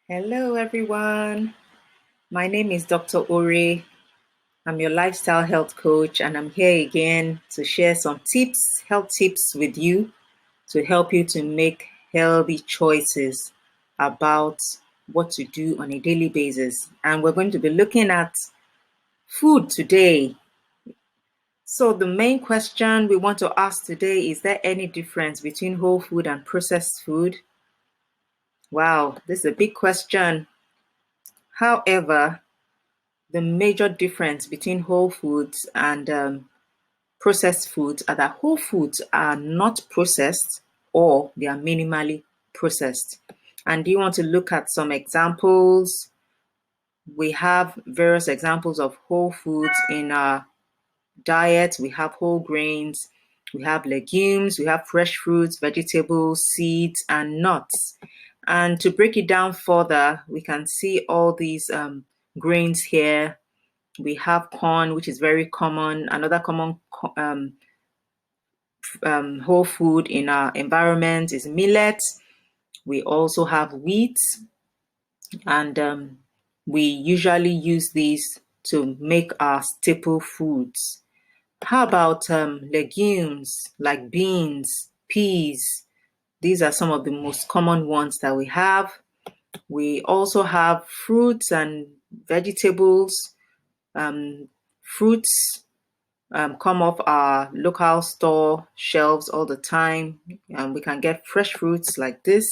Hello, everyone. My name is Dr. Ore. I'm your lifestyle health coach, and I'm here again to share some tips, health tips with you to help you to make healthy choices about what to do on a daily basis. And we're going to be looking at food today. So, the main question we want to ask today is there any difference between whole food and processed food? Wow, this is a big question. However, the major difference between whole foods and processed foods are that whole foods are not processed or they are minimally processed. And do you want to look at some examples? We have various examples of whole foods in our diet. We have whole grains, we have legumes, we have fresh fruits, vegetables, seeds, and nuts. And to break it down further, we can see all these grains here. We have corn, which is very common. Another common whole food in our environment is millet. We also have wheat, and we usually use these to make our staple foods. How about legumes like beans, peas? These are some of the most common ones that we have. We also have fruits and vegetables. Fruits come off our local store shelves all the time, and we can get fresh fruits like this.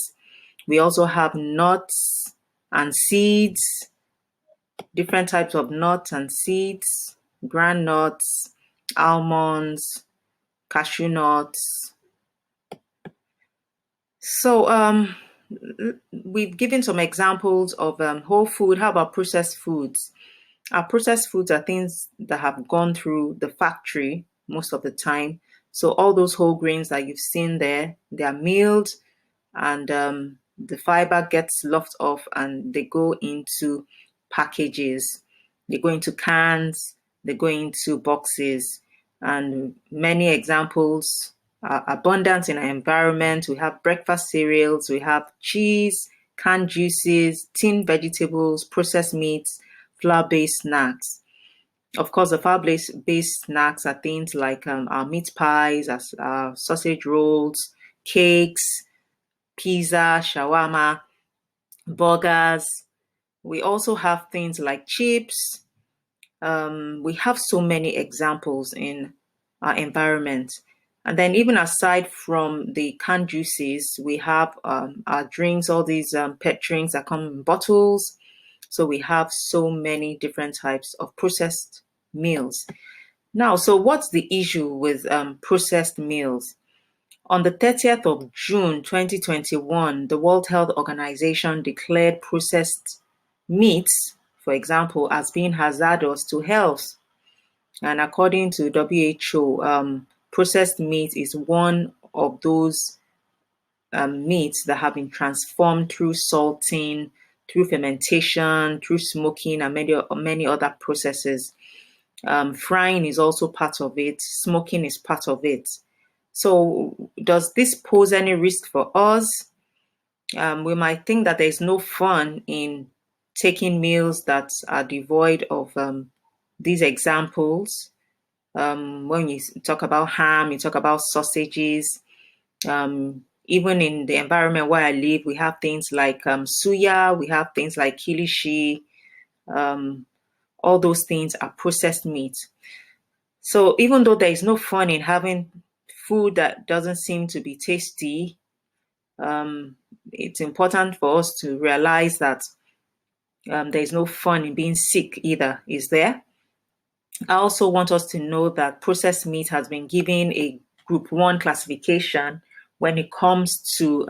We also have nuts and seeds, different types of nuts and seeds, ground nuts, almonds, cashew nuts. So we've given some examples of whole food. How about processed foods? Our processed foods are things that have gone through the factory most of the time. So all those whole grains that you've seen there, they are milled, and the fiber gets lopped off and they go into packages. They go into cans, they go into boxes, and many examples are abundant in our environment. We have breakfast cereals, we have cheese, canned juices, tinned vegetables, processed meats, flour-based snacks. Of course, the flour-based snacks are things like our meat pies, our sausage rolls, cakes, pizza, shawarma, burgers. We also have things like chips. We have so many examples in our environment. And then, even aside from the canned juices, we have our drinks, all these pet drinks that come in bottles. So we have so many different types of processed meals. Now, so what's the issue with processed meals? On the 30th of June 2021, the World Health Organization declared processed meats, for example, as being hazardous to health. And according to WHO, processed meat is one of those meats that have been transformed through salting, through fermentation, through smoking, and many other processes. Frying is also part of it. Smoking is part of it. So, does this pose any risk for us? We might think that there's no fun in taking meals that are devoid of these examples. When you talk about ham, you talk about sausages. Even in the environment where I live, we have things like suya, we have things like kilishi. All those things are processed meat. So even though there is no fun in having food that doesn't seem to be tasty, it's important for us to realize that there is no fun in being sick either, is there? I also want us to know that processed meat has been given a group 1 classification when it comes to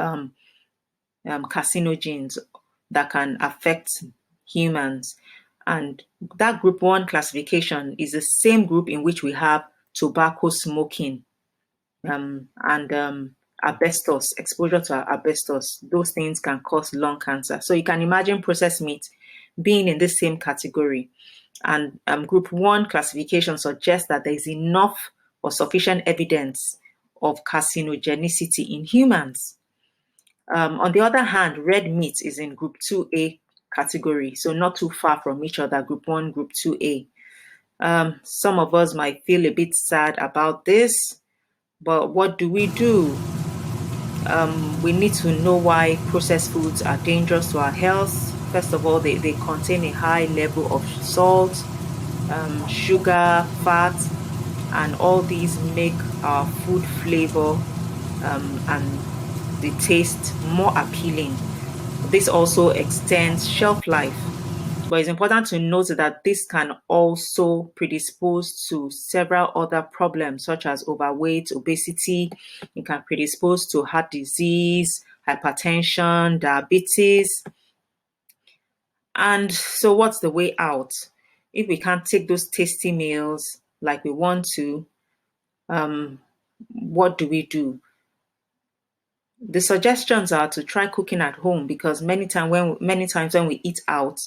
carcinogens that can affect humans. And that group 1 classification is the same group in which we have tobacco smoking and asbestos, exposure to asbestos. Those things can cause lung cancer. So you can imagine processed meat being in the same category. And group 1 classification suggests that there is enough or sufficient evidence of carcinogenicity in humans. On the other hand, red meat is in group 2A category, so not too far from each other, group 1, group 2A. Some of us might feel a bit sad about this, but what do we do? We need to know why processed foods are dangerous to our health. First of all, they contain a high level of salt, sugar, fat, and all these make our food flavor and the taste more appealing. This also extends shelf life, but it's important to note that this can also predispose to several other problems such as overweight, obesity. It can predispose to heart disease, hypertension, diabetes. And so, what's the way out? If we can't take those tasty meals like we want to, um, what do we do? The suggestions are to try cooking at home because many times when we eat out,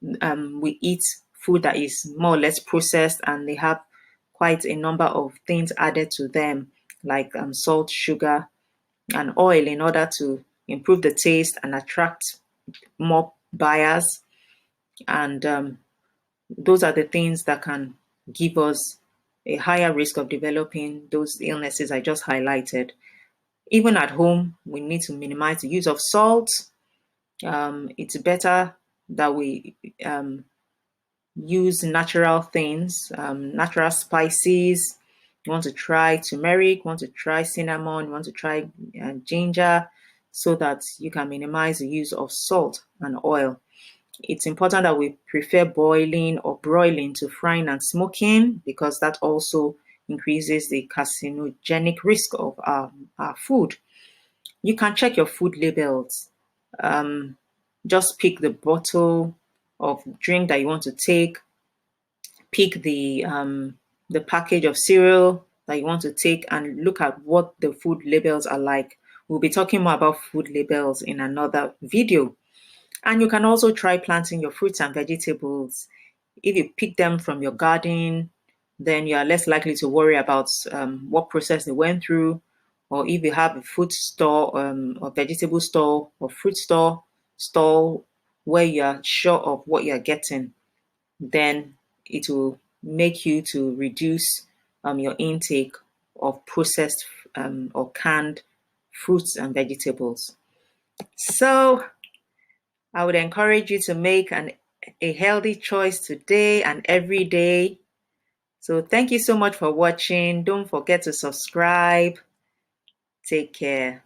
we eat food that is more or less processed and they have quite a number of things added to them, like salt, sugar, and oil, in order to improve the taste and attract more buyers. And those are the things that can give us a higher risk of developing those illnesses I just highlighted. Even at home, we need to minimize the use of salt. It's better that we use natural things, natural spices. You want to try turmeric, you want to try cinnamon, you want to try ginger, so that you can minimize the use of salt and oil. It's important that we prefer boiling or broiling to frying and smoking because that also increases the carcinogenic risk of our food. You can check your food labels. Um, just pick the bottle of drink that you want to take, pick the package of cereal that you want to take, and look at what the food labels are like. We'll be talking more about food labels in another video. And you can also try planting your fruits and vegetables. If you pick them from your garden, then you are less likely to worry about what process they went through. Or if you have a food store or vegetable store or fruit store where you are sure of what you are getting, then it will make you to reduce your intake of processed or canned fruits and vegetables. So I would encourage you to make a healthy choice today and every day. So thank you so much for watching. Don't forget to subscribe. Take care.